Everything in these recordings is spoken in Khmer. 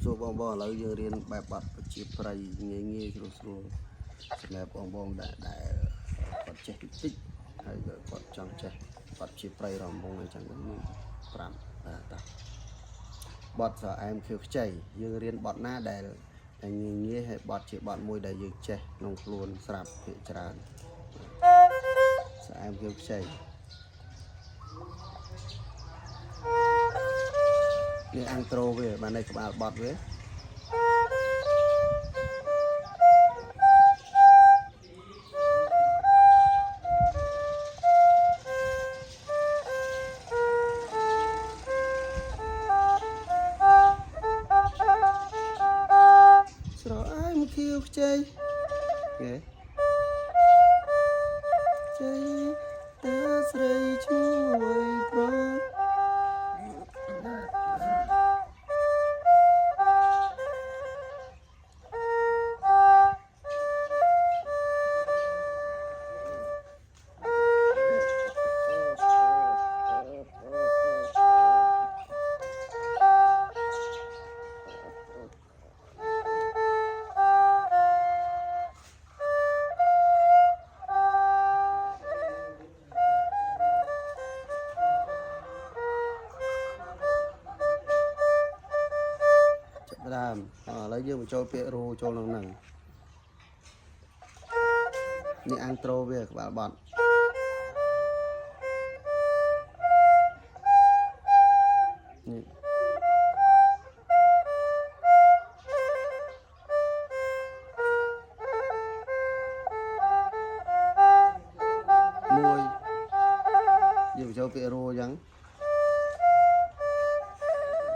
សួរបងឥឡូវយើងរៀនបែបបទប្រជាប្រិយងាយងាយស្រួលស្រួលសម្រាប់បងដែលគាត់ចេះតិចតិចហើយគាត់ចង់ចេះបទប្រជាប្រិយរំបងអញ្ចឹងមាន5បាទតាបទស្រអែមខៀវខ្ចីយើងរៀនបទណាដែលងាយងាយហើយបទជាបទមួយដែលយើងចេះក្នុងខ្លួនស្រាប់ភាគច្រើនស្រអែមខៀវខ្ចីនេះអាំងត្រូវាបាននៅក្បាលបទវាស្រអែមខៀវខ្ចីគេជ័យតើស្រីឈ្មោះអ្វីប្រដើមឥឡូវយើងបញ្ចូលពាក្យរੂចូលក្នុងហ្នឹងនេះអាំងត្រូវាក្បាលបទនេះមួយយើងបញ្ចូលពាក្យរੂអញ្ចឹង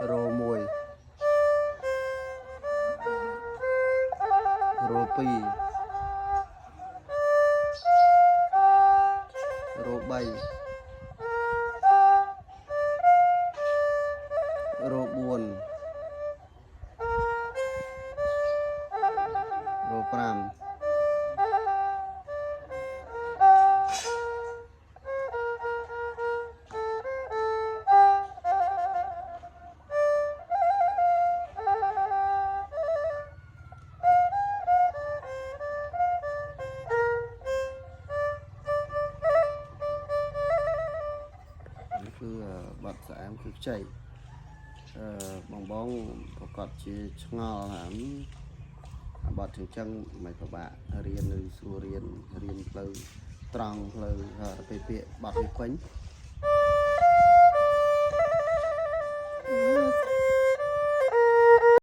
រមួយរ2រ3រ4រ5គឺបទស្រអែមគឺខ្ចីបងប្រកាសជាឆ្ងល់ថាបទចឹងមិនពិបាករៀននៅស្រួលរៀនផ្លូវត្រង់ផ្លូវពេលពាក្យបទវាពេញ